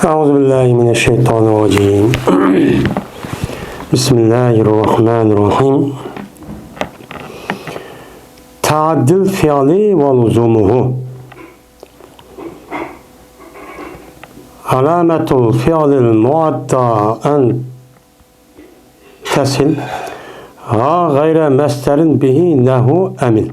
Euzubillahimineşşeytanirracim. Bismillahirrahmanirrahim. Taaddil fiili ve luzumuhu. Alametul fiilil muadda en tesil ha gayre meslerin bihi nehu emil.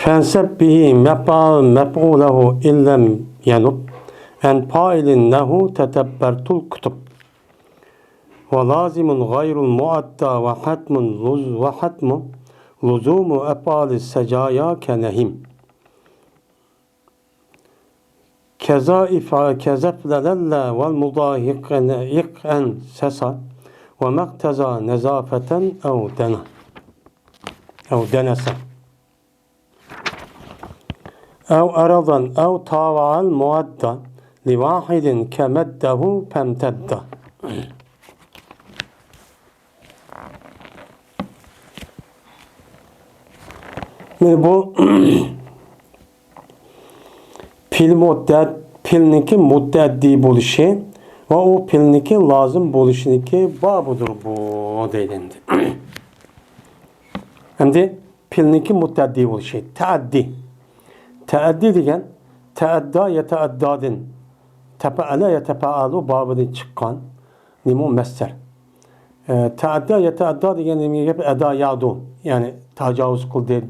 Fenseb bihi mef'ulehu illem yenub en failin nehu tetebbertul kutub ve lazimun gayrul muadda ve hatmun luzumu ef'ali secaya kenehim kezeflelelle vel mudahik'en sesa ve mekteza nezafeten ev denesa ev aradan ev tava'al muadda li vahidin kemeddehu femtedda. Bu pilniki muddeddi buluşu ve o pilniki lazım buluşuniki babudur bu deyildi. Hem de pilniki muddeddi buluşu. Teaddi degen teadda yeteaddadin tefeale yetefealu babından çıkan nimo mesler. Teadda yeteadda degen eda yadu yani tacavüz kıldı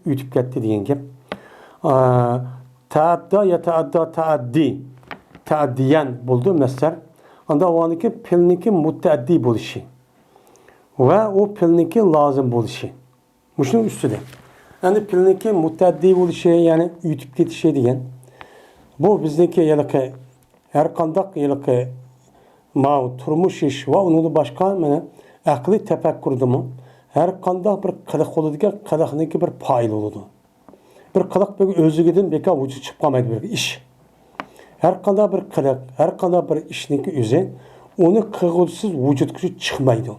ütüp gitti degen gep. Teadda yeteadda teaddiyen buldu mesler. Anda o anki pilniki mutteddi buluşu ve o pilniki lazım buluşu. Muşun üstüde. Yani pilniki mutteddi buluşu yani ütüp gitişi degen. Bu bizdeki yılıkı her kandak yılıkı turmuş iş ve onun başka akli tefekkürdü mü her kandak bir kılık oldu ki kılıkındaki bir payıl oldu. Bir kılık bir özlüğüden beka vücut çıkmamaydı bir iş. Her kandak bir kılık, her kandak bir işinki üzeri onu kılıksız vücut gücü çıkmaydı.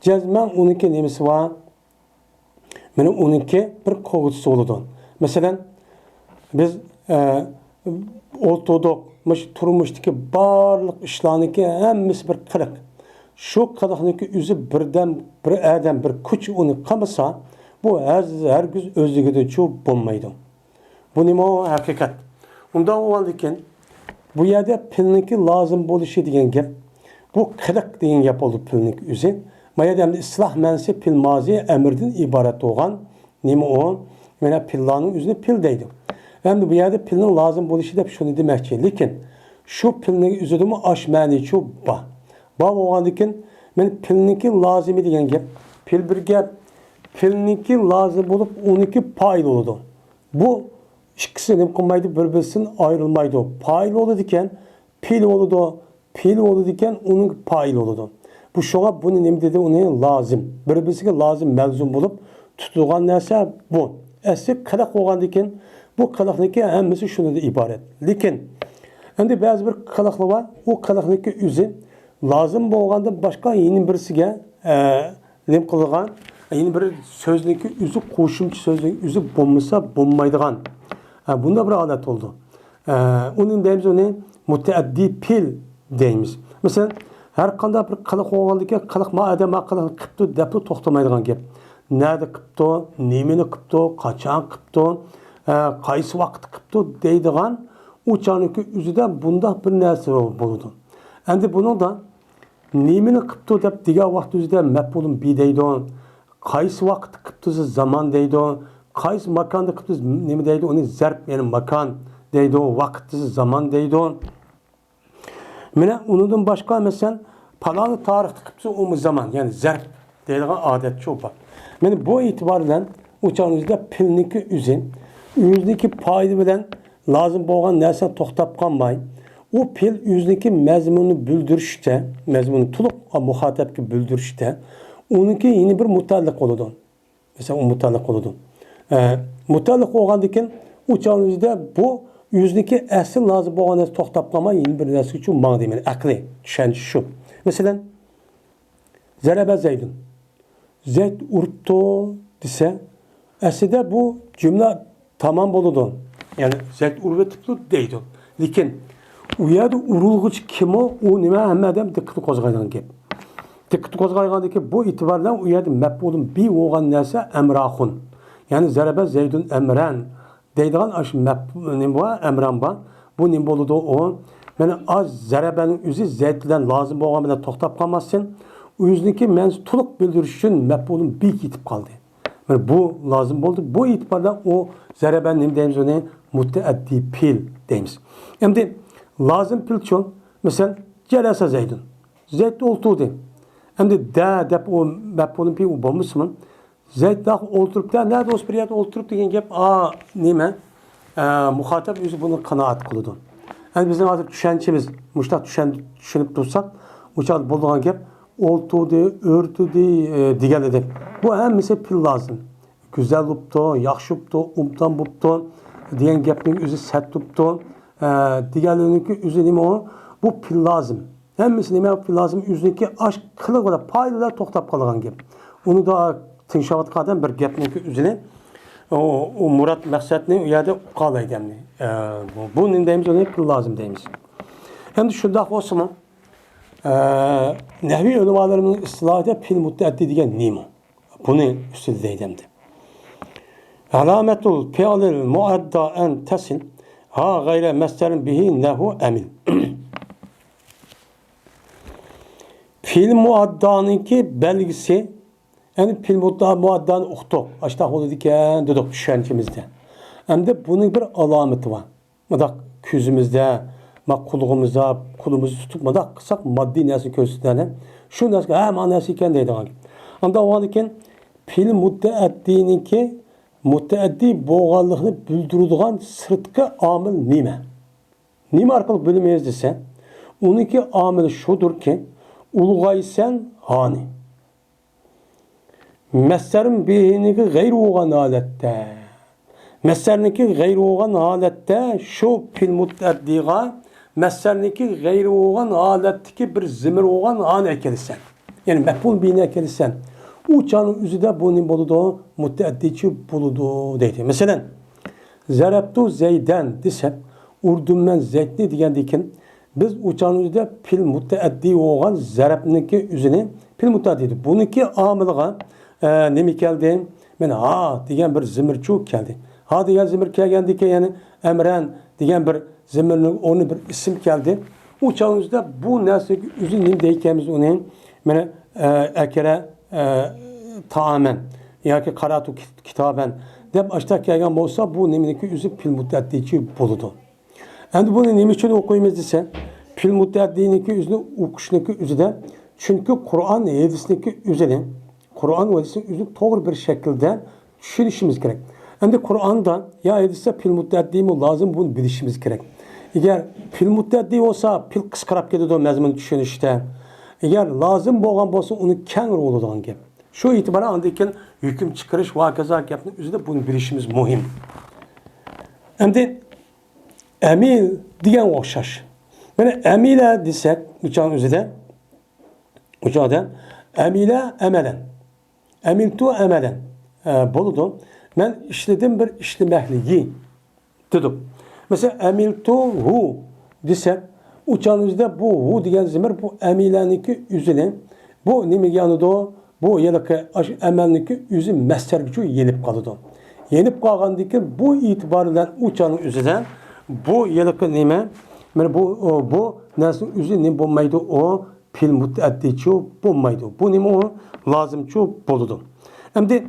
Cezmen onunki nemesi var. Benim onunki bir kılıksız oldu. Mesela biz ortodok turmuşdaki barlık işlarniki hemmesi bir kılık. Şu kılıkındaki üzü birden bir adam bir kuş onu kamasa bu her güz özlüğüde çok bulmaydı. Bu nima hakikat. Ondan o halde bu yerde pilniki lazım buluşu diyen gep. Bu kılık diyen gep oldu pilnik üzü. Mayademde ıslah mensi pil maziye emirden ibaret olan nima o? Yani pillanın üzerine pil deydi. Hem bu yerde pilnin lazım buluşu da şunu demek ki. Lakin şu pilnin üzerine aş mani çok ba. Ba o halde men pilniki lazım diyen gep. Pil bir gep. Pilniki lazım bulup 12 paylı oldu. Bu ikisi ne kılmaydı birbirisinden ayrılmaydı. Paylı oldu diken pil oldu. Pil oldu diken onun paylı oldu. Bu şoğa bunu ne dedi onu lazım. Birbirisiyle lazım melzum bulup tutulgan neyse bu. Esli kılık olan diken bu kılıktaki hemmesi şunu da ibaret. Lakin şimdi bazı bir kılıklı var. O kılıktaki üzü lazım bolganda başka yeni birisiga ne kılgan yeni bir sözlüki üzü koşumçu sözlüki üzü bulmasa bulmaydıgan. Bunda bir adet oldu. Onun deyimiz onu muteaddi pil deyimiz. Mesela her kanda bir kılık olgandaki kılık ma adama kılık kıptı depli toxtamaydıgan gep. Nerede kıptı, nemini kıptı, kaçan kıptı, kaysı vakit kıptı deydigan uçanıki üzüde bunda bir nerse buldu. Endi bunu da nemini kıptı dep diga vaqt üzüde mef'ulun bi deydi. Kaysı vaqt kıptısı zaman deydi. Kaysı makanda kıptısı nemi deydi. Onu zerp yani makan deydi. Vaktısı zaman deydi. Mine onundan başka mesela palanı tarih kıptısı o zaman yani zerp deydiğin adet çok var. Yani bu itibarla uçağınızda pilniki üzün, yüzdeki paydı bilen lazım boğan nersen toxtap kalmayın. O pil yüzdeki mezmunu bildirişte, mezmunu tuluq muhatapki bildirişte, onunki yeni bir mutallık oldu. Mesela o mutallık oldu. Mutallık olan diken uçağınızda bu yüzdeki asıl lazım boğan nersen toxtap kalmayın yeni bir nersi için mağdı yani akli, düşünce şu. Mesela Zerebe Zeydun. Zeyd urttu dese aslında bu cümle tamam oldu. Yani zeyt urvetipli deydi. Lekin u yerda urulg'ich kim o nima hammadan diqqat qo'zg'aydigan gap. Diqqat qo'zg'aygandiki bu e'tibordan u yerda maf'ulun bi bo'lgan narsa amrahun. Ya'ni zaraba zaydun amran deydigan shu nima bu amran bor. Bu nima bo'ladi o? Mana az zarabaning o'zi zayd bilan lozim bo'lgan bilan to'xtab qolmassin. O'ziniki ma'nosi to'liq bildirish uchun maf'ulun bi ketib qoldi. Mana bu lozim bo'ldi. Bu e'tibordan o zaraba nima deymiz uni mutaaddi fil deymiz. Endi lazım pilçon mesela celasa zaydun. Zayd olturdu. Endi da deb o maf'ulun pi u bo'lmasmi? Zayd da olturibdi. Nerede o'sha bir yerda olturib degan gap nima? Muhatap o'zi buni qanoat qiladi. Endi bizning hozir tushunchimiz, mushtaq tushunib tursak, o'sha bo'lgan gap olturdi, o'rtudi degan edi. Bu hammasi pil lazım. Güzel bo'libdi, yaxshi bo'libdi, umtan bo'libdi degan gapning o'zi sat bo'libdi. Diğerlerinki üzerine o bu pil lazım. Hemmisi nima pil lazım? Üzerindeki aşk kılık da paydalar to'xtab qolgan gap. Onu da tinşavatqadan bir gapniki üzerine o murat maqsadni u yerda qolayganni. Bu nima deymiz uni pil lazım deymiz. Endi shundoq bo'lsa-mu nahviy ulamolarning istilohida pil mutaaddi degan nima? Buni ustida deydimdi. Alamatul fi'lil muadda an tasil ha gayre meslerin bihi nehu emil. Fiil muaddanınki belgisi yani fiil muaddanı uqtuq. Aştaq oldu diken dedik düşüncemizde. Hem de bunun bir alameti var. Madak küzümüzde, kulluğumuzda, kulumuzu tutup madak kısak maddi nesi köstülerine. Şu nesi hem anesi iken deydi. Anda o iken fiil mutaaddininki mutaaddi boğallıqını bildirildiğin sırtkı amil nime? Nime arkalık bölümeyiz dese, onunki amil şudur ki, ulgaysen hani. Meslerin bihiniki gayri olan halette. Meslerindeki gayri olan halette şu fil mutaaddiga, meslerindeki gayri olan haletteki bir zimir olan an ekelisen. Yani mef'ul bihine ekelisen. Uçanın üzüde bunun buludu, mutaaddiçi buludu deydi. Mesela, zarabtu zeyden desek, urdum ben zeydni degendikin, biz uçanın üzüde pil mutaaddi olan zarabniki üzüne pil mutaaddi. Bununki amılığa nemi geldi? Ben ha degen bir zimirçuk geldi. Ha degen zimir gelgendiki yani emren degen bir zimirnin onu bir isim geldi. Uçanın üzüde bu nesli üzünün deykemiz onun yani ekere tamamen yani karatu kitaben deb açtak gelgen olsa bu neminiki üzüp pil mutaaddiçi buludu. Endi bunu nemi için okuyumuz dese pil mutaaddininki üzünü okuşniki üzüde çünkü Kur'an hadisindeki üzerine Kur'an hadisinin üzünü doğru bir şekilde düşünüşümüz gerek. Endi Kur'an'da ya hadiste pil mutaaddi mi lazım bunu bilişimiz gerek. Eğer pil mutaaddi olsa pil kıskarap gidiyor o mezmun düşünüşte. Eğer lazım bo'lgan bo'lsa uni keng bo'ladigan gap. Shu itiboran andikin hukm chiqarish va kaza gapni o'zida buni bilishimiz muhim. Endi amil degan o'xshash. Mana amila desak, uçan o'zida uçadan amila amalan. Amiltu amalan. Bo'ladi. Men ishladim bir ishlamahligi dedim. Mesela amiltu hu desak uçağınızda bu hu degan zimir bu emilaniki üzüne bu nimaga yanıdı bu yalaki emelniki üzü meslergiçu yenip kalıdı. Yenip kalgandaki bu itibarıyla uçağının üzüne bu yalaki nime yani bu nasıl üzü ne bulmaydı o pil mutaaddiçu bulmaydı. Bu nime o lazımçu buludu. Hem de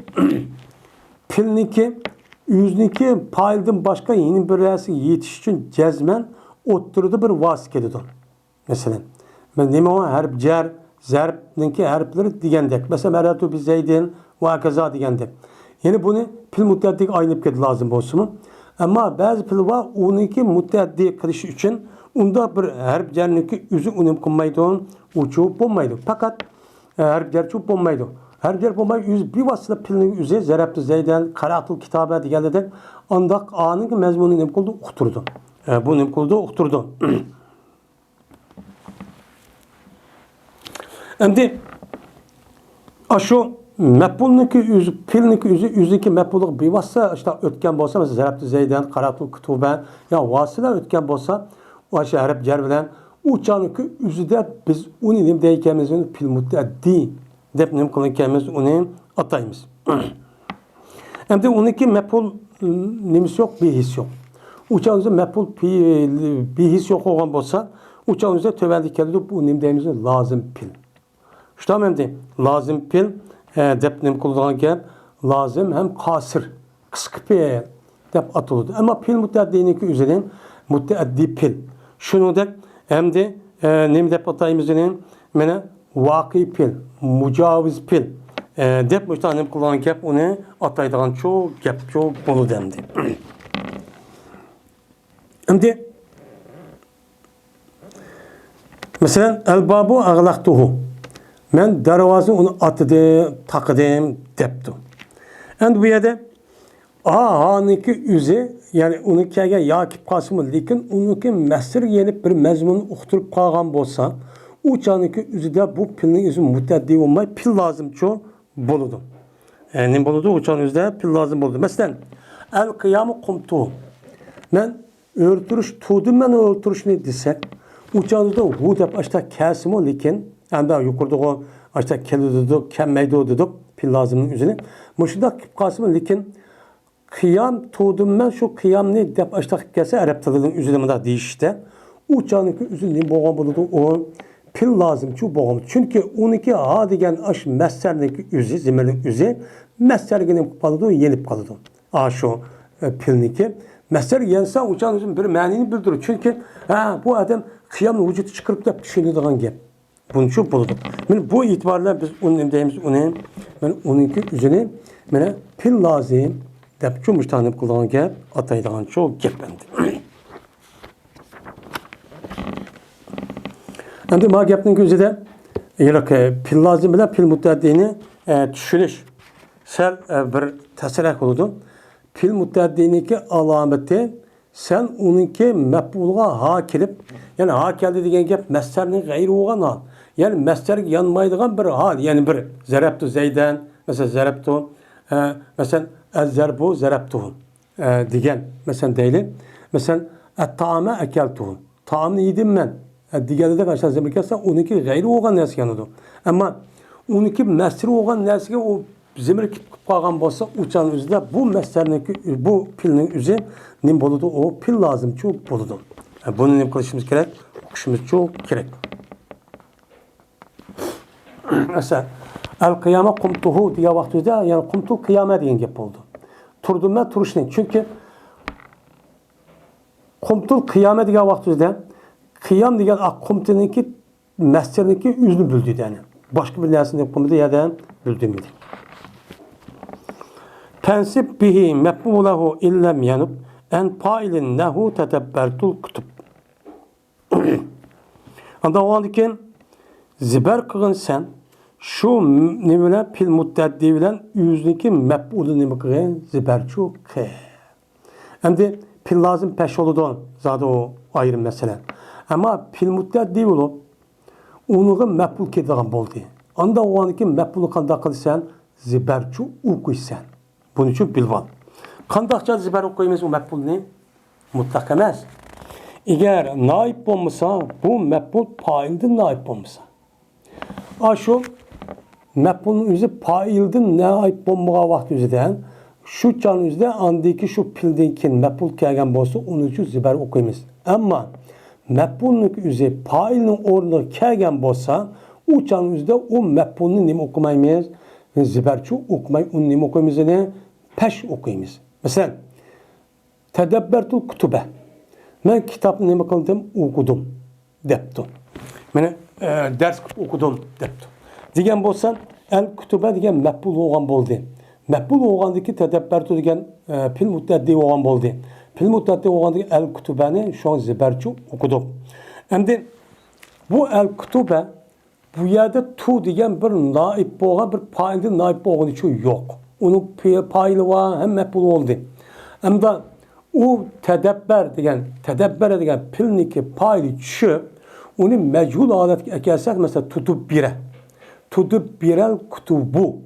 pilniki yüzniki payıldan başka yeni bir resi yetiş için cezmen oturdu bir vasık ediyor. Mesela ben nime o harp cer zarbninki harfleri degandek. Mesela meratu bi zeydin ve kaza degandek. Yani bunu pil mutaaddi aynı kedi lazım olsun. Ama bazı pil var onunki mutaaddi kılış için onda bir harf cerninki üzü unim kılmaydı, uçup olmaydı. Fakat harf cer çup olmaydı. Harf cer olmaydı yüz bir vasıta pilinin üzü zarabtu zeyden karatul kitabe degandek. Andak anın mezmunu nem kıldı uqturdu. Bu nem kıldı uqturdu. Şimdi şu mef'ulniki üzü, pilniki üzü, üzüki mef'ulluq bevasita işte ötken bolsa, mesela zarabtu zeyden, qaratu kutuba, ya vasila ötken bolsa, o şey Arap cer bilen, uçaniki üzüde biz onu nim deykemiz, pil mutaddi dep nim kılınkenimiz onu atayımız. Hem de onunki mef'ul nimisi yok, bir his yok. Uçağınızda mef'ul bir his yok olan bolsa, uçağınızda töveldik keldi bu nim deyimiz lazım pil. Şu tamam hem de lazım pil dep nim kullanılan gap lazım hem kasır kısık pil dep atıldı. Ama pil mutaddi'ninki üzerine mutaddi pil. Şunu da hem de nim dep atayımızın mene vaki pil, mucaviz pil dep müştanim kullanılan gap onu ataydıgan çok gap çok bolu demdi. Şimdi mesela el-babu ağlaqtuhu. Ben darvazını onu atıdım, takıdım, deptim. Endi bu yerde ahaniki üzü, yani onu kege yakip kasımı, lekin onunki mesir yenip bir mezmunu uqturup qalğan bolsa, uçaniki üzüde bu pilnin üzü mutaddi olmay, pil lazım çoğu boludu. Ne boludu? Uçan üzüde pil lazım boludu. Mesela el-kıyamu kumtuhu. Ben örtürüş tudum, ben örtürüş ne desek, uçanızda hu dep açta kesimi, lekin anda yukarıda o açta kelidiydik, kemmeydi dedik pil lazımın üzerine. Muşunda kasımı, lekin kıyam tudum, ben şu kıyam ne dep açta kesse Arap tadının üzerine de değişti. Uçanınki üzerine boğan buludu o pil lazım şu boğan. Çünkü onunki ha degen aş meserniki üzü, zimelin üzü, mesergenin kalıdı, yenip kalıdı. Şu pilniki. Mesler yense uçan üzüm bir mənini bildirir. Çünkü bu adam kıyamla vücudu çıkarıp da düşünüldüğün gibi. Bunun için buludu. Yani bu itibarla biz onun deyimiz onu, ben onunki üzerine bana pil lazım dep çoğumuş tanım kullanılan gibi ataydığın çok gependi. Şimdi ma gepnin üzerinde pil lazım ile pil mutaddiğini düşünüş. Sel bir tesirek oldu. Pil mutaddiğindeki alameti sen onunki mef'ulga ha kelip, yani ha keldi degen gep meslerinin gayri olan hal. Yani mesler yanmaydıgan bir hal. Yani bir zarabtu zeyden, mesela zarabtu, mesela ez-zerbu zarabtuhu degen mesela değil. Mesela et-ta'ame ekeltuhu. Ta'amını yedim ben. Digerde de karşıdan zemir kesse onunki gayri olan nersi yanıdı. Ama onunki mesri olan nersi o zemir qalğan bolsa uçan üzde bu meslerindeki bu pilnin üzü nim boludu o pil lazım çok boludu. Bunu nim kılışımız gerek, okuşumuz çok gerek. Mesela el-kıyama kumtuhu diye vaxtımızda yani kumtul kıyame deyen gep oldu. Turdum ben turuşlayın. Çünkü kumtul kıyame diye vaxtımızda kıyam diye kumtuninki meslerindeki üzünü büldüydü yani. Başka bir nersinde kumtuda ya da büldüğümüydü. Tensip bihi mef'ulahu illem yanıp en pailin nehu tetebbertul kutub. Anda o andiken ziber kığın sen şu nimine pil muttaddi bilen yüzdeki mef'ulu nimi kığın ziber çok kı. Hem de pil lazım peş oludu zaten o ayrı mesele. Ama pil muttaddi olup onu mef'ul kediğen boldu. Anda o andiken mef'ulu kanda kılsan ziber çok ukuysan. Bunun için bilvan. Qandaqca zibar okuyumuz o mef'ul ne? Mutlaq emas. Eğer naib olmasa bu mef'ul pailden naib olmasa. Şu mef'ulun üzü pailden naib olmağa vaxt üzüden şu can üzde andaki şu pildinkin mef'ul kelgen bolsa onun için zibar okuyumuz. Ama mef'ulun üzü pailin ornu kelgen bolsa o can üzde o mef'ulunu nim okumayız. Zibarçu okumay onun nim okuyumuz ne? Peş okuyumuz. Mesela tedebbertul kutube. Ben kitabını nime kıldım okudum deptim. Ben ders okudum deptim. Degen bolsan el kutube degen mef'ul olgan boldu. Mef'ul olgandaki tedebbertu degen pil mutaddi olgan boldu. Pil mutaddi olgandaki el kutubeni şu an zibarçu okudum. Hem de bu el kutube bu yerde tu degen bir naib boğan bir payında naib boğan için yok. Onun paylı var hem mef'ul oldu. Hem de o tedebber degen pilniki paylı çü onu mechul adet ekersek mesela tutup bire. Tutup birel kutubu.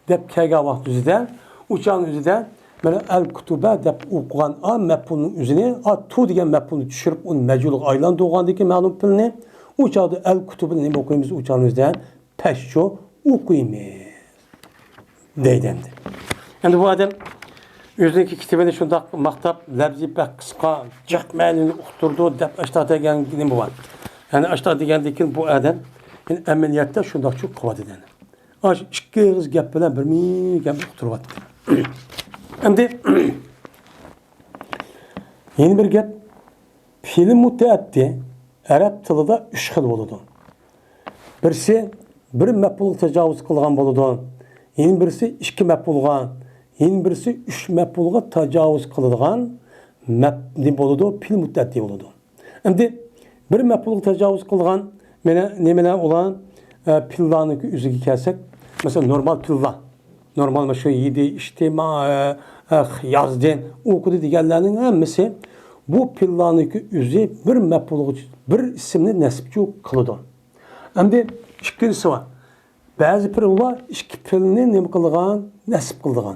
deb kelgan vaqt o'zida o'shaning o'zida mana al kutuba deb o'qigan a maf'ulning o'zini a tu degan maf'ulni tushirib uni majhulga aylantirgandan keyin ma'lum pilni o'chaqda al kutubini nima o'qiymiz o'shaning o'zida pashsho o'qiymiz deydi endi. Endi bu odam o'ziniki kitobini shundoq maqtab labzi qisqa jaqmanini uqtirdi deb ashta degan nima bor. Ya'ni ashta degandan bu odam amaliyotda shundoq shu qiladi dedi. Aş ikki og'iz gap bilan bir ming gap uqtiryapti. Endi yeni bir gap film mutaaddi arab tilida 3 xil bo'ladi. Birisi bir maf'ul tajovuz qilgan bo'ladi. Yeni birisi 2 maf'ulga, yeni birisi 3 maf'ulga tajovuz qiladigan maf'ul bo'ladi, film mutaaddi bo'ladi. Endi bir maf'ulga tajovuz qilgan mana nimalar olan pillarniki o'ziga kelsak, mesela normal pillar, normal şu yedi, içtima, yazdı, okudu diğerlerinin hepsi bu pillarniki üzü bir mef'ul, bir isimli nesipçi kılıdı. Hem de ikincisi var. Bazı pillar iki pilini ne kılgan, nesip kılgan.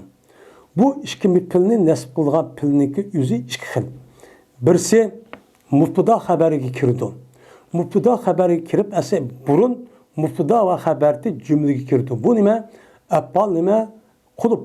Bu iki pilini nesip kılgan pilniki üzü iki xil. Birisi mubtada haberi kirdi. Mubtada haberi kirip ese burun mubtada ve haberde cümlege kirdi. Bu nime? Efal nime? Kulüp.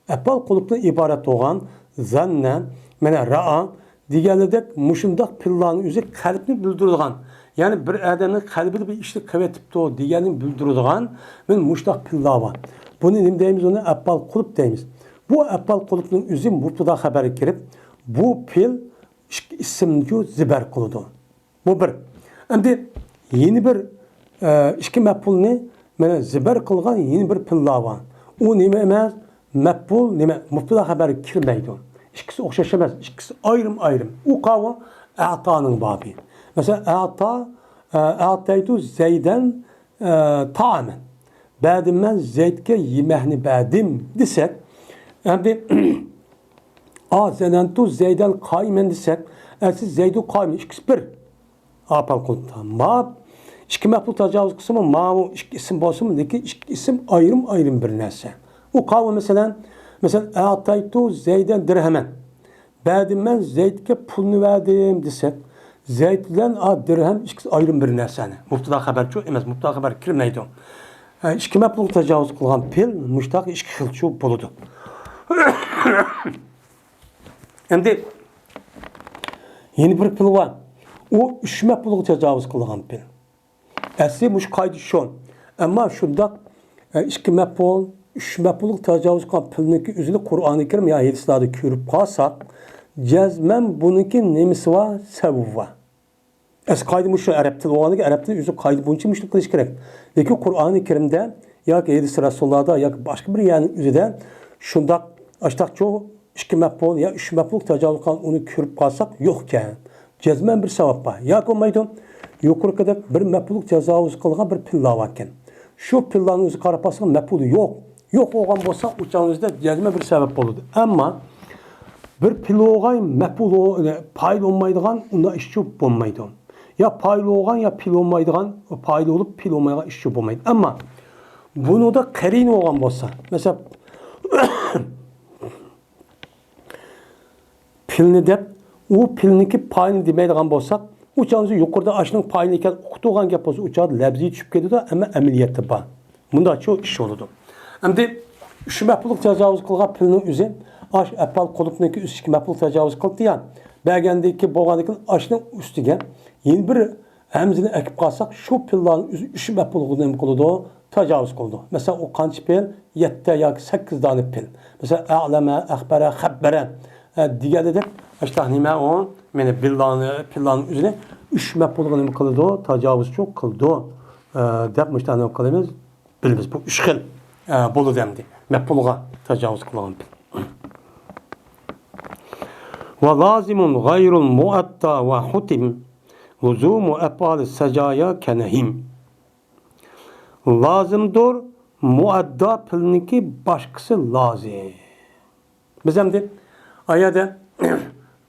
Efal kulüpten ibaret olan zanne, mene ra'a, diğerlerde muşundak pillanın üzeri kalbini bildirilgan. Yani bir adamın kalbini bir işte kıvetip de o diğerini bildirilgan ve muşundak pilla var. Bunu ne deyimiz ona? Efal kulüp deyimiz. Bu efal kulüpten üzeri mubtada haberi kirip bu pil isimli ziber kılıdı. Bu bir. Şimdi yeni bir iki mef'ulni mana zibar qilgan yeni bir pilla var. O nima emas? Mef'ul nima? Mubtada xabar kirmaydi. İkisi o'xshash emas, ikkisi ayrım. U qavi a'toning bobi. Mesela a'taytu Zeyden ta'amen. Ba'dim men Zeydga yemekni ba'dim desek, endi zanantu Zeyden qaymen desek, siz Zeydu qaymen ikkisi bir. Apal qildi. Ma İki mef'ul tajavuz kısmı mamu iki isim bolsun, lekin iki isim ayrım bir narsa. O kavga mesela ataytu Zeyden dirhemen. Ba'dim men Zeydga pulni verdim desek, Zeyd bilan dirhem ikisi ayrım bir narsani. Mubtada xabar chu emas, mubtada xabar kirmaydi. İki mef'ul tajavuz qilgan pil mushtaq ikki xil chu bo'ladi. Endi yeni bir pil var. O 3 mef'ul tajavuz qilgan pil. Asli muş kaydı şun. Ama şunda iki mef'ul, 3 mef'ul tajavuz qilgan pilniki üzülü Kur'an-ı Kerim ya hadislarda ko'rib qolsak, jazman buniki nemisi var, sebebi var. Asli kaydı muş Arap tili bo'lganiga Arap tili o'zi kaydı bo'yicha mushlik qilish kerak. Lekin Kur'an-ı Kerimda yoki hadis rasullarda yoki boshqa bir yerning o'zida shundaq ashtaqcho iki mef'ul ya 3 mef'ul tajavuz qilgan uni ko'rib qolsak yo'q ekan. Jazman bir sabab bor. Yoki bo'lmaydi. Yukarıda bir mef'ul tajavuz qilgan bir pilla var ekan. Şu pillanın o'zi qarab qolsak mef'uli yo'q. Yo'q bo'lgan bo'lsa, o'chaningizda jazma bir sabab bo'ladi. Ammo bir pilla olgan mef'ul payl olmaydigan unda ish bo'lmaydi. Ya payl olgan ya pil olmaydigan, payl olup pil olmaydigan ish bo'lmaydi. Ammo bunida qarin olgan bo'lsa, mesela pilni deb o pilniki payını demaydigan bo'lsak, uçağınızı yukarıda aşının payını iken okuduğun gap olsa uçağda lebzi düşüp gidiyor ama ameliyatı var. Bunda çoğu iş oldu. Hem de 3 mef'ul tajavuz qilgan pilning o'zi aş apal qolupniki 3 mef'ul tajavuz qildi ya. Bergendeki bo'lgandan aşının üstüge yeni bir hamzini ekip qalsak şu pillarning o'zi 3 mef'ul qilgan qildi tajavuz qildi. Mesela o qancha pil 7 yoki 8 dona pil. Mesela a'lama, akhbara, khabbara digerde işte nima o meni pillarning o'zini 3 mef'ulga nima qildi, tajovuz çok qildi deb mustahno qilamiz. Bilamiz bu 3 xil bo'ladi endi. Mef'ulga tajovuz qilgan pil. Ve lazimun gayrul muatta ve hutim luzumu efal sajaya kenehim. Lazımdır muadda pilniki başkası lazım. Biz endi ayada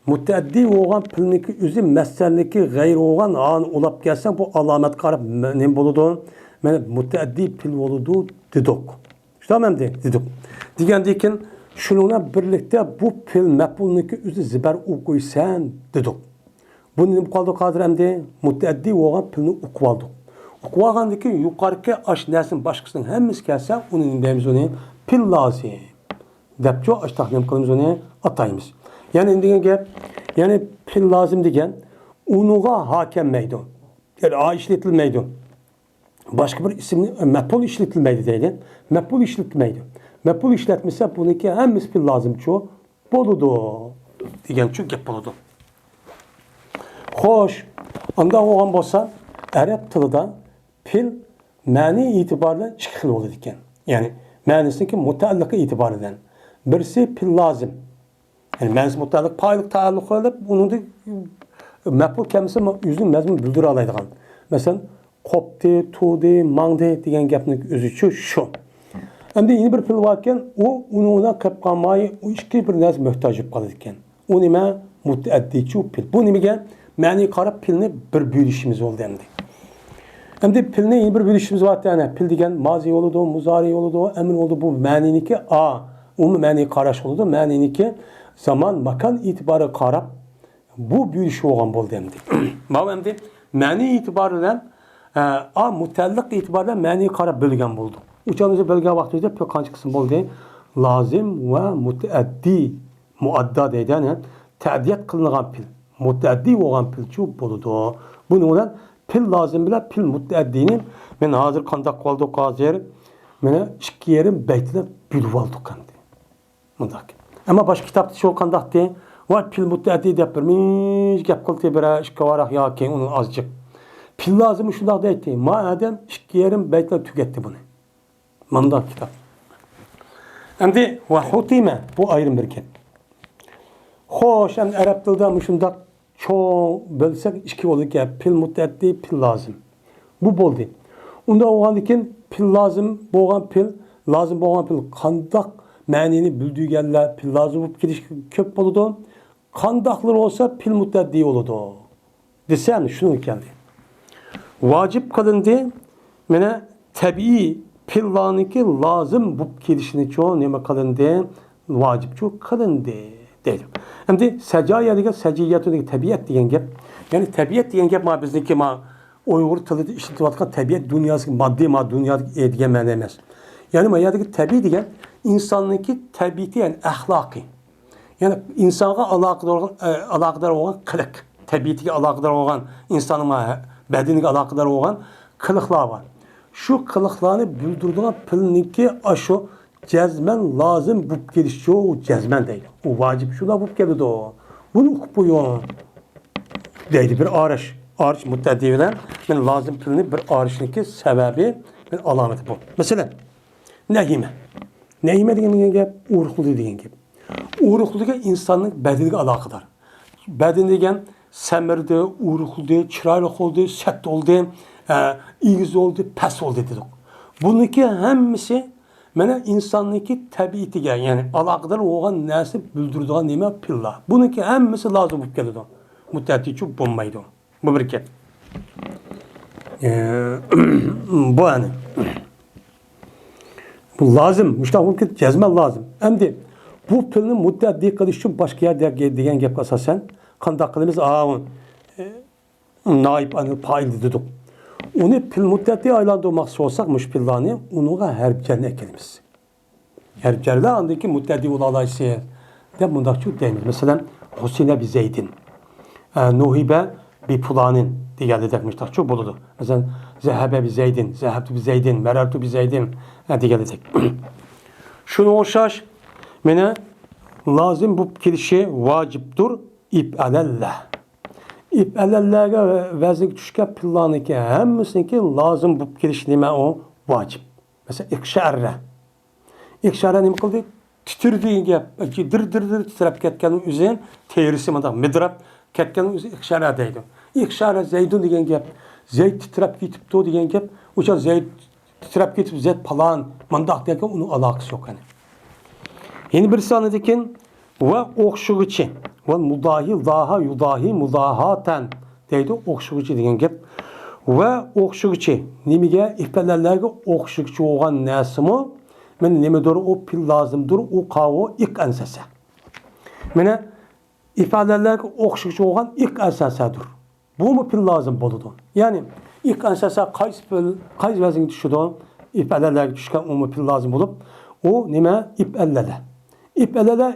mutaaddi olgan pilniki o'zi masalliki g'ayr olgan an ulab kelsa bu alomat qarab ne bo'ladi? Mana mutaaddi pil bo'ladi dedik. Tamam dedik. Degandan shuningla birlikda bu pil maf'ulniki o'zi zibar o'qiysan dedik. Buni nima qildik hozir endi mutaaddi bo'lgan pilni o'qib oldik. O'qib olgandan keyin yuqorgi ash narsaning boshqasining hammasi kelsa, uni nima deymiz uni pil lozim. Debço ash taqdim qilamiz uni ataymiz. Ya'ni degan gap, ya'ni pil lozim degan unuga hakemmaydi. Yani a işletilmeydi. Başka bir isimli mef'ul işletilmeydi deydi. Mef'ul işletilmeydi. Mef'ul işletmese bununki hem pil lazım çoğu boludu. Diyen çok gap boludu. Hoş. Anda oğan bolsa Arap tılıda pil mani itibarıyla iki xil olur diken. Yani manisindeki mutallaka itibarıyla. Birisi pil lazım. Yani manisi mutallak paylık taalluk olup bunun da mef'ul kelimesi yüzün mezmun bildir alaydıgan. Mesela kopti, tudi, mangdi degan gapning o'zi şu. Endi yeni bir pil varken o ununa qilib qolmay, o ikki bir narsa muhtoj bo'lib qoladi ekan. U nima? Mutaaddichi pil. Bu nimaga? Ma'ni qarab pilni bir bo'lishimiz bo'ldi endi. Endi pilni yeni bir bo'lishimiz bor yani. Pil degan mazi bo'ladi, muzari bo'ladi, amr bo'ladi. Bu ma'niniki a. Uni ma'ni qarash bo'ladi. Ma'niniki zaman, makan itibari qarab bu büyüş olgan bo'ldi endi. Mana endi ma'ni itibaridan a mutalliq itibaridan ma'ni qarab bilgan bo'ldi. Uchangizni bilgan vaqtingizda pil qancha qism bo'ldi? Lozim va mutaaddi, muadda deydi, ya'ni ta'diyat qilingan pil. Mutaaddi bo'lgan pilchi bo'ladi. Buni bilan pil lozim bilan pil mutaaddini men hozir qanday qoldik hozir? Mana ikki yerim baytlar bilib oldik endi. Bunday. Ama başka kitapta şu qandaqdi? Var pil mutaaddi deb birmiş gap qildi bira ishga varaq yoki uni azjiq. Pil lazım shundoq deydi. Ma adam ikki yerim baytlar tugatdi buni. Manda kitap. Endi va hutima bu ayrım bir gap. Xo'sh, endi arab tilida shundoq cho'ng bo'lsak ikki bo'ldi gap. Pil mutaaddi, pil lazım. Bu bo'ldi. Unda o'g'andan keyin pil bo'lgan pil qandaq ma'nini bildirganlar pil lozim bo'lib ketish ko'p bo'ladi. Qandaqlar olsa pil mutaaddi bo'ladi. Desam shuni keldi. Vacip qilindi. Mana tabiiy pillarniki lozim bo'lib kelishini cho'ng nima qilindi? Vacip cho'ng qilindi deydi. Endi sajiyadagi sajiyatudagi tabiat degan gap, ya'ni tabiat degan gap ma bizniki ma Uyg'ur tilida ishlatilayotgan tabiat dunyosi moddiy dunyodagi degan ma'no emas. Yani mayadaki tabi degan insonniki tabiati yani ahlaki. Yani insonga aloqador bo'lgan qiliq, tabiatiga aloqador bo'lgan insonning badaniga aloqador bo'lgan qiliqlar bor. Shu qiliqlarni bildiradigan pilniki shu jazman lozim bo'lib kelishi u jazman deydi. U vojib shular bo'lib keladi. Buni o'qib qo'ying deydi bir arish. Arish mutaaddi bilan men lozim pilni bir arishniki sababi bir alomati bu. Masalan Nehime. Nehime degan gap urug'li degan gap. Urug'liga insonning badaniga aloqador. Badan degan samirdi, urug'li, chiroyli bo'ldi, sat bo'ldi, egiz bo'ldi, past bo'ldi dedik. Buniki hammasi mana insonniki tabiatiga, ya'ni aloqador bo'lgan narsa bildiradigan nima pillar. Buniki hammasi lozim bo'lib keladi. Mutaaddichi bo'lmaydi. Bu bir gap. Bu yani. Bu lazım. Müştahak cezmen lazım. Endi bu pilni mutaaddi qilish uchun boshqa yerda degan gapga asosan qanday qilamiz? Naib anil fa'il dedik. Uni pil mutaaddi aylantirmoqchi bo'lsak, mush pillarni unuga harflarni eklaymiz. Harflar andaki mutaaddi bo'la olasi deb bundaqcha deymiz. Masalan, Husina bi Zeydin. Nuhiba bi fulanin deganidek müştahak bo'ladi. Masalan, Zehebe bi Zeydin, Zehebtu bi Zeydin, Merartu bi Zeydin deganidek. Şunu o'xshash meni lozim bo'lib kelishi vojibdir ib'alallah. İb'alallarga vazn tushgan pillarniki hammasiniki lozim bo'lib kelishi nima u vojib. Masalan, iqsharra. Iqsharra nima qildi? Titirdi gap, dir titrab ketgan o'zi terisi mana midrab ketgan o'zi iqsharra deydi. Iqsharra Zeydun degan gap, Zeyd titrab ketibdi degan gap, o'sha Zeyd titrab ketib Zeyd falan mandaq degan uni aloqasi yo'q ani. Yeni bir sanadikin ve o'xshug'ichi ve mudahi zaha yudahi mudahaten deydi o'xshug'ichi degan gap. Ve o'xshug'ichi nimaga iftalarlarga o'xshug'ichi bo'lgan narsimi men nimedir o pil lazımdır o qavu ilk ansasa. Mene ifadelerge oxşuqçu olan ilk ansasadır. Bu mu pil lazım boludu? Yani ilk ansasa qaysi vazinga tushidi? İfadelerge tushgan o pil lazım bolup o nima ipallala.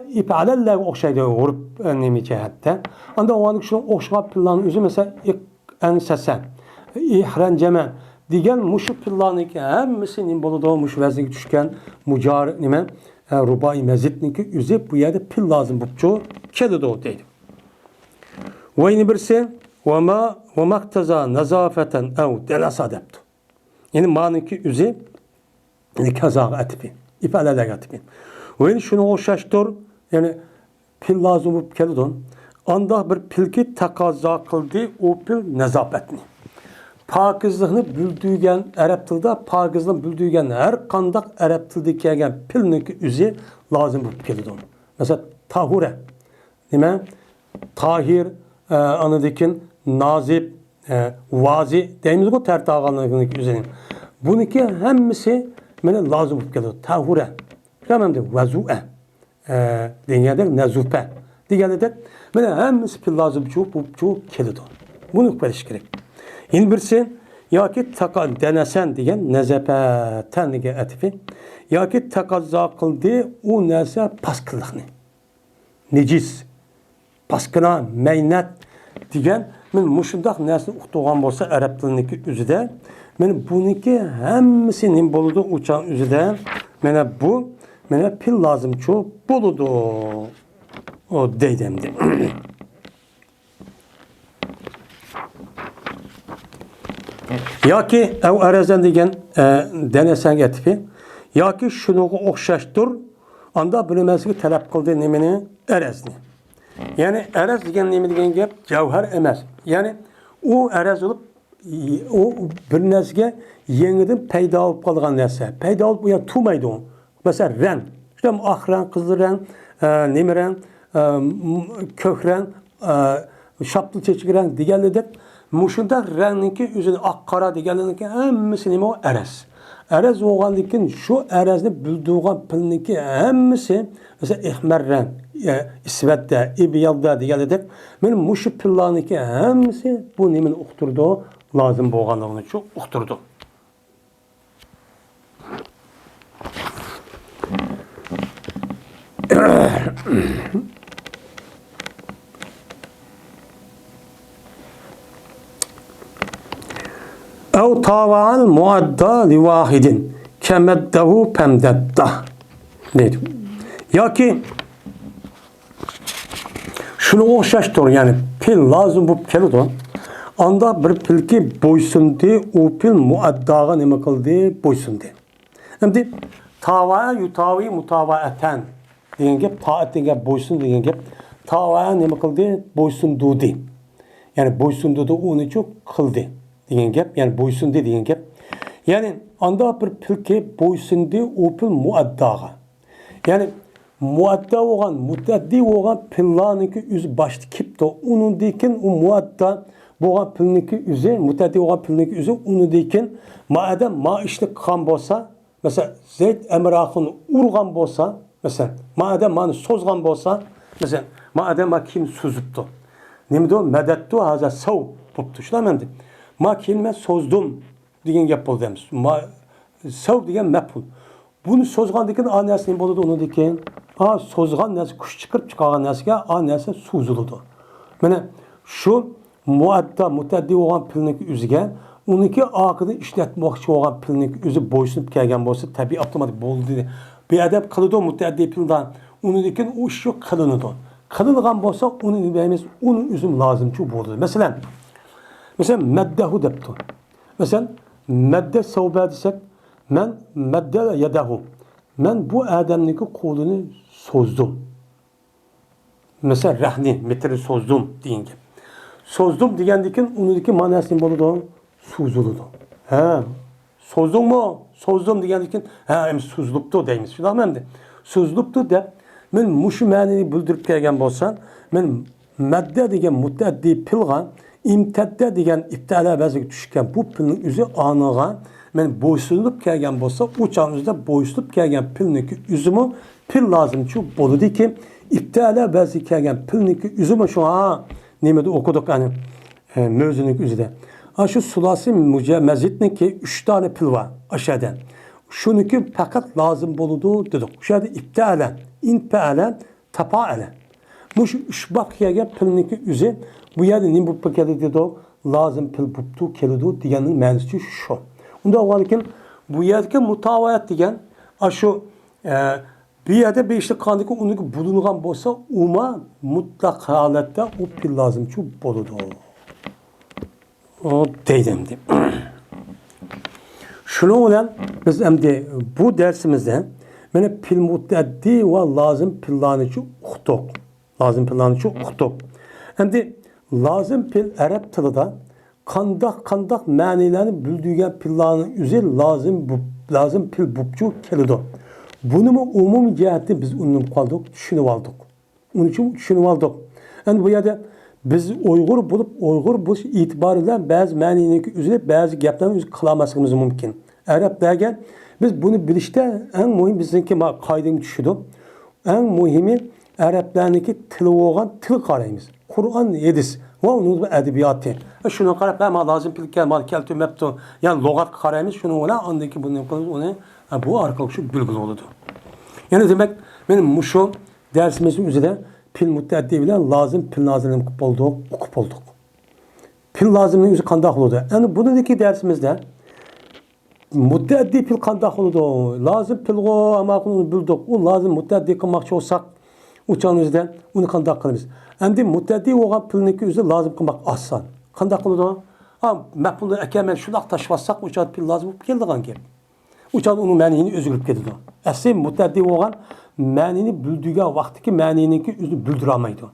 İpallala oxşaydi urib nima jihatda. Anda oğanı şunu oxşagan pillarning o'zi mesela ilk ansasa, ihrancama degan mushu pillarniki hammasi nim boludu mush vazinga tushgan mujar nima rubai mazidniki o'zi bu yerda pil lazım bo'libchu keladi deydi. Ve yine birisi ve maktaza nazafeten ev denasa deptu. Yani maniki üzü kazağı atifi. İfadeler atifi. Ve yine şunu oşaştır. Yani pil lazım bu kelidon. Anda bir pilki takaza kıldı o pil nezafetini. Pakizliğini büldüğün Arap tilde pakizliğini büldüğün her kandak Arap tilde kelgen pilniki üzü lazım bu kelidon. Mesela tahure. Değil mi? Tahir anıdikin nazip vazi deyimiz o tertağanlığındaki üzerine. Bununki hemmisi mene lazım olup geliyor. Tahure. Ramamde vazu'e. Dünyada nazufe. Diğerler mene hemmisi pil lazım çok geliyor. Bunu beliş gerek. Yine birisi ya ki taka denesen diyen nezepeten diye etifi. Ya ki takazza kıldı o nese paskıllıkını. Necis. Paskına, meynat degan men mushundaq narsani uqtirgan bo'lsa arab tilidagi o'zida men buniki hammasi nim bo'ladi o'chan o'zida mana bu mana pil lozimchu bo'ladi o deydi endi. yoki ev arazan degan denesang atifi yoki shunaga o'xshashdir anda bilmaslikka talab qildi nimani arazni. Yani erez degen nemi degen gap cevher emas. Yani o erez olup o bir narsaga yengidin paydo bo'lib qolgan narsa. Paydo bo'lib u ham tumaydi u. Mesela ren, işte oq rang, qizil rang, nemi rang, ko'k rang, shaptil chechik rang deganlar mushunda rangniki o'zini oq qora deganlarniki hammasi nima o erez. Erez bo'lgandan shu erazni bildirgan pilniki hammasi mesela ihmar rang, isvatda, ibyadda deganlar men mushu pillarniki hammasi bu nimani uqtirdi, lozim bo'lganligini shu uqtirdi. Ev tava'al muadda li vahidin kemeddehu pemdedda deydi. Ya ki şunu o'xshashdir, yani pil lazım bu keladi. Anda bir pilki bo'ysundi, o pil muaddaga nima qildi? Bo'ysundi. Endi tava yutavi mutavaatan degan gap, taat degan bo'ysun degan gap. Tava nima qildi? Bo'ysundudi. Yani bo'ysundudi uni çok qildi degan gap, yani bo'ysundi degan gap. Yani anda bir pilki bo'ysundi, o pil muaddaga. Yani muadda olan, mutaddi olan pillarniki üz başta kipto. Onun dikin o muadda olan pilniki üzü, mutaddi olan pilniki üzü, onu dikin madem ma işlik kan bolsa, mesela Zeyd emrahını urgan bolsa, mesela madem mani sozgan bolsa, mesela madem ma kim suzuptu. Nimdo medettu haza sav poptu. Şulamandi. Ma kelime sozdum degan gap bo'ldi demiş. Ma sav degan maf'ul. Bunu sozgan dikin a narsa bo'ladi uni dikin. A sozgan narsa kuch chiqarib chiqargan narsaga a narsa so'ziladi. Mana shu muadda mutaddi bo'lgan pilniki o'ziga uniki oqini ishlatmoqchi bo'lgan pilniki o'zi bo'ysunib kelgan bo'lsa tabiiy avtomatik bo'ldi. Beadab qiladi mutaddi pildan uni dikin u ish qilinadi. Qilingan bo'lsa uni bilmaymiz, uni o'zim lozimchi bo'ldi. Masalan maddahu debdi. Masalan madda savba desak men madda yadahu. Men bu adamniki qo'lini so'zdim. Mesela rahni, metri so'zdim deyince. So'zdim degandikin uniki ma'nosi bo'ladi, so'ziladi. Ha, so'zdingmi? So'zdim degandikin, ha, endi so'zlibdi deymiz. Shundaymi endi? So'zlibdi deb men mushu ma'noni bildirib kelgan bo'lsam, men madda degan mutaddi pilga imtadda degan ibtala baziga tushgan bu pilning o'zi aniga men boysunlup kelgan bolsa, u chog'imizda boysunlup kelgan pilniki üzümü pil lazım şu boludu ki iptala ba'zi kelgan pilniki üzümü şu nemede okuduk hani mövzunun üzerinde. Şu sulasi mezitniki 3 tane pil var aşağıdan. Şununki fakat lazım boludu dedik. Şöyle iptala, inpala, tapala. Muş üçbak kelgan pilniki üzü bu yerde ne bu paketi dedi lazım pil buptu kelidu diyenin ma'nosi şu. Unda avvalkin bu yerdeki mutavayat degan şu bir yerde bir işte kandaki unu bulungan bolsa uma mutlak halette o pil lazım şu boludu. O deydim. Şunu bilen biz endi bu dersimizde mene pil mutaddi ve lazım pillanıcı uqtuq. Lazım pillanıcı uqtuq. Endi lazım pil Arap tilida qandaq ma'nilarni bildirgan pillarning o'zi lazım pil bupchu keladi. Buni umumiy jihatda biz uninib qoldik, tushunib oldik. Uning uchun tushunib oldik. Endi bu yerda biz Uyg'ur bo'lish e'tibori bilan ba'zi ma'niniki o'zida ba'zi gaplarni o'zi qilolmasligimiz mumkin. Arab degan biz buni bilishda eng muhim bizniki qoidaga tushidi. Eng muhimi Arablarniki tili bo'lgan til qaraymiz. Qur'on, hadis ve onun edebiyatı. Şunu qarab ama lazım pil keltirmepti. Yani lügat qaraymiz şunu ola andaki bunu yapıyoruz onu bu arkalık şu bilgili oldu. Yani demek benim şu dersimizin üzerinde pil mutaddi bilen lazım pil nazırını okup olduk. Pil lazımının yüzü kandak oldu. Yani bununki dersimizde mutaddi pil kandak oldu. Lazım pil o ama bunu bildik. O lazım mutaddi kılmakçı olsak uçağımızda onu kandak kılırız. Endi mutaddi olan pilniki özü lazım kılmak asan. Kandak kıldı. Məhbulda əkemen şulaq taşıvasak uçağın pil lazım geldiğin gel. Uçağın onun mənini özgürüp geldi. Əsli mutaddi olan mənini bildiği vaxtki məniniki özü bildirəməydi.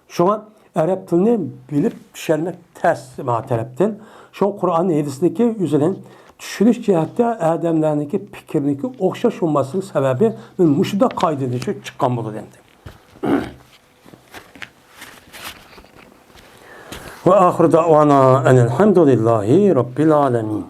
Şu an Arap dilini bilip pişirmek ters tərəfdən. Şu an Kur'an'ın hadisindeki üzerine düşünüş cihette adamlarındaki fikrindeki oxşaş olmasının sebebi müşüde kaydedilişi çıkan bulur dendi. Ve ahir da'vana enelhamdülillahi rabbil alemin.